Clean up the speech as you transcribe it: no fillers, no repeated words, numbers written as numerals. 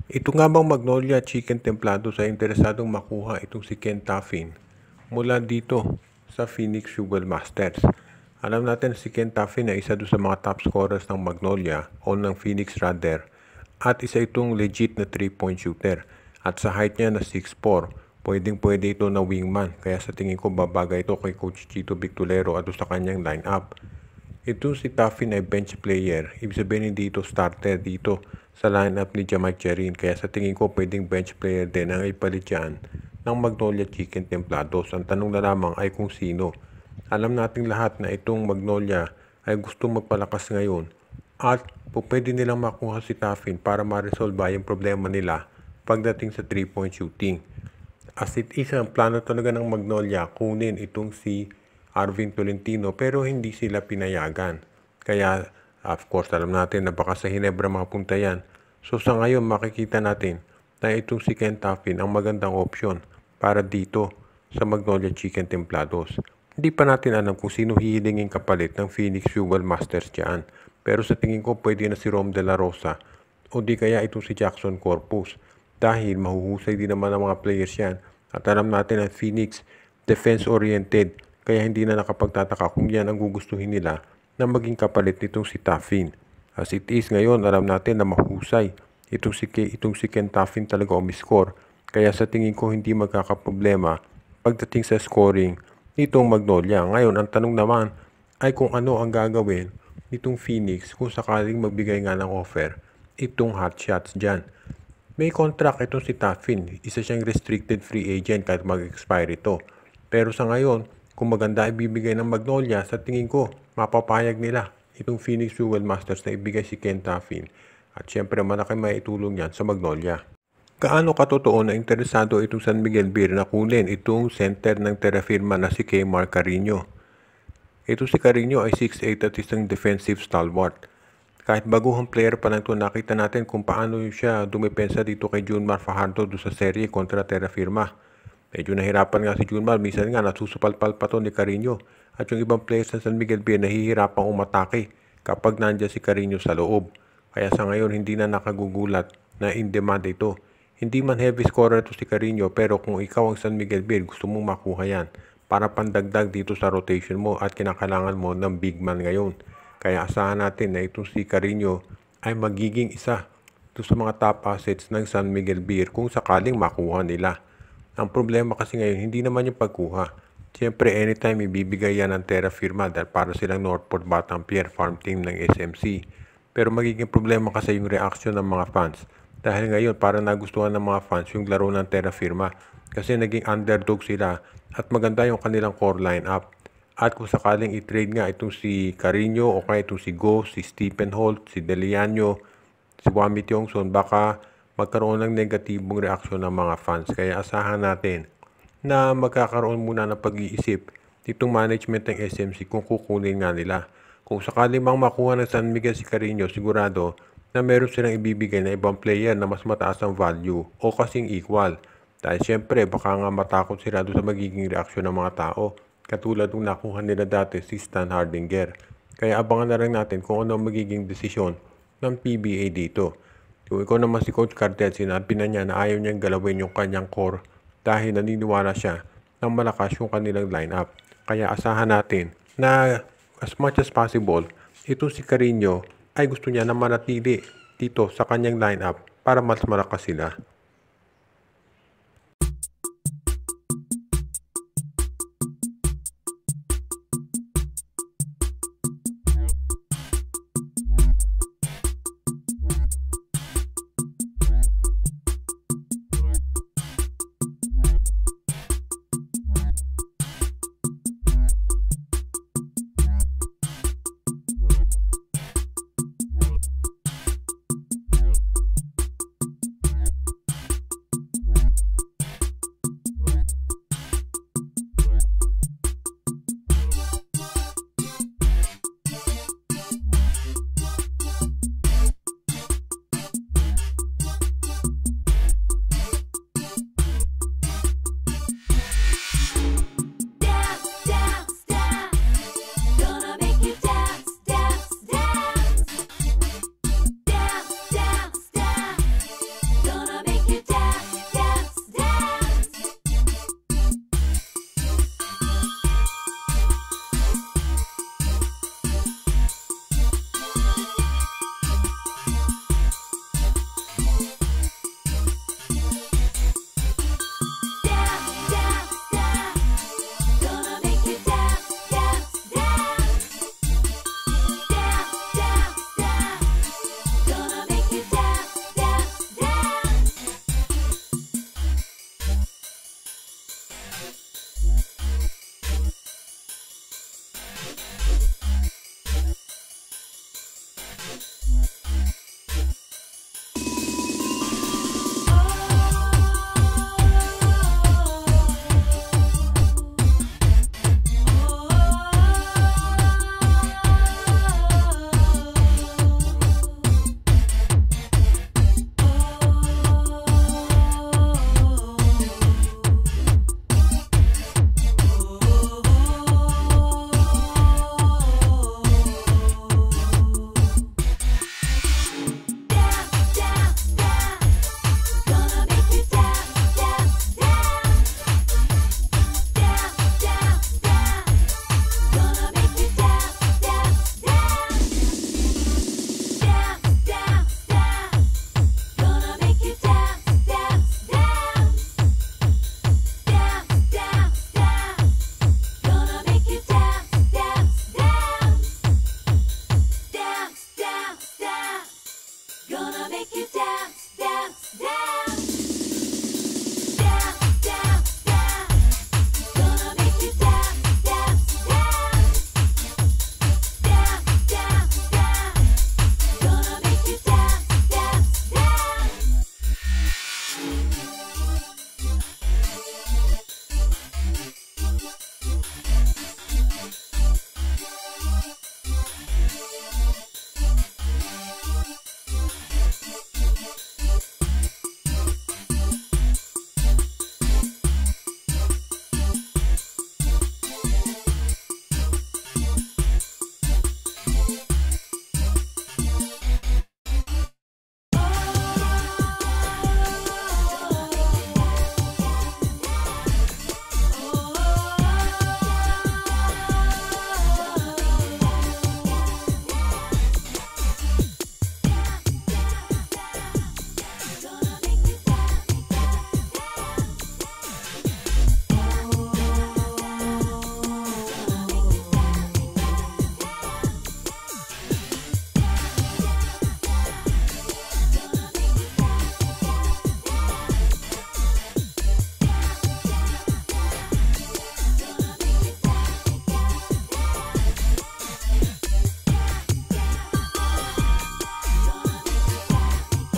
Ito nga bang Magnolia Chicken Templado sa interesadong makuha itong si Ken Taffin mula dito sa Phoenix Jewel Masters. Alam natin si Ken Taffin ay isa doon sa mga top scorers ng Magnolia o ng Phoenix rather, at isa itong legit na 3-point shooter. At sa height niya na 6'4", pwede ito na wingman, kaya sa tingin ko babagay ito kay Coach Chito Victolero at sa kanyang lineup. Ito si Taffin ay bench player, ibig sabihin hindi ito starter dito sa lineup ni Jamaica Cherin, kaya sa tingin ko pwedeng bench player din ang ipalit dyan ng Magnolia Chicken Templados. Ang tanong na lamang ay kung sino. Alam nating lahat na itong Magnolia ay gusto magpalakas ngayon at pwede nilang makuha si Taffin para ma-resolve yung problema nila pagdating sa 3-point shooting. As it is, ang plano talaga ng Magnolia kunin itong si Arvin Tolentino pero hindi sila pinayagan. Kaya of course alam natin na baka sa Hinebra mapunta yan. So sa ngayon makikita natin na itong si Ken Taffin ang magandang option para dito sa Magnolia Chicken Templados. Hindi pa natin alam kung sino hihilingin kapalit ng Phoenix Jewel Masters dyan. Pero sa tingin ko pwede na si Rom De La Rosa o di kaya itong si Jackson Corpus. Dahil mahuhusay din naman ang mga players yan. At alam natin na Phoenix defense-oriented. Kaya hindi na nakapagtataka kung yan ang gugustuhin nila na maging kapalit nitong si Taffin. As it is ngayon, alam natin na mahusay. Itong si Ken Taffin talaga umiscore. Kaya sa tingin ko hindi magkakaproblema pagdating sa scoring nitong Magnolia. Ngayon, ang tanong naman ay kung ano ang gagawin nitong Phoenix kung sakaling magbigay nga ng offer itong hot shots dyan. May contract itong si Taffin. Isa siyang restricted free agent kahit mag-expire ito. Pero sa ngayon, kung maganda ibibigay ng Magnolia, sa tingin ko, mapapayag nila itong Phoenix Jewel Masters na ibigay si Ken Taffin. At syempre, malaki maitulong yan sa Magnolia. Kaano katotoo na interesado itong San Miguel Beer na kunin itong center ng Terra Firma na si Kmar Carino? Ito si Carino ay 6'8" at isang defensive stalwart. Kahit baguhang player pa lang ito, nakita natin kung paano siya dumepensa dito kay Junmar Fajardo do sa serye kontra Terra Firma. Medyo nahirapan nga si Junmar, minsan nga nasusupalpal pa to ni Carino. At yung ibang players ng San Miguel Bay nahihirapang umatake kapag nandiyan si Carino sa loob. Kaya sa ngayon hindi na nakagugulat na in demand ito. Hindi man heavy scorer to si Carino, pero kung ikaw ang San Miguel Bay, gusto mong makuha yan para pandagdag dito sa rotation mo at kinakailangan mo ng big man ngayon. Kaya asahan natin na itong si Carino ay magiging isa ito sa mga top assets ng San Miguel Beer kung sakaling makuha nila. Ang problema kasi ngayon, hindi naman yung pagkuha. Siyempre, anytime ibibigay yan ng Terra Firma dahil para silang Northport Batang Pier farm team ng SMC. Pero magiging problema kasi yung reaction ng mga fans. Dahil ngayon, parang nagustuhan ng mga fans yung laro ng Terra Firma. Kasi naging underdog sila at maganda yung kanilang core lineup. At kung sakaling i-trade nga itong si Carino o kaya itong si Go, si Stephen Holt, si Deliano, si Wami Tiongson, baka magkaroon ng negatibong reaksyon ng mga fans. Kaya asahan natin na magkakaroon muna ng pag-iisip itong management ng SMC kung kukunin nga nila. Kung sakaling mang makuha ng San Miguel si Carino, sigurado na meron silang ibibigay na ibang player na mas mataas ang value o kasing equal. Dahil syempre baka nga matakot sila doon sa magiging reaksyon ng mga tao. Katulad ng nakuha nila dati si Stan Hardinger. Kaya abangan na rin natin kung ano ang magiging desisyon ng PBA dito. Kung ikaw naman si Coach Cartel, sinabi na niya na ayaw niyang galawin yung kanyang core dahil naniniwala siya na malakas yung kanilang lineup. Kaya asahan natin na as much as possible, ito si Carino ay gusto niya na manatili dito sa kanyang lineup para mas malakas sila.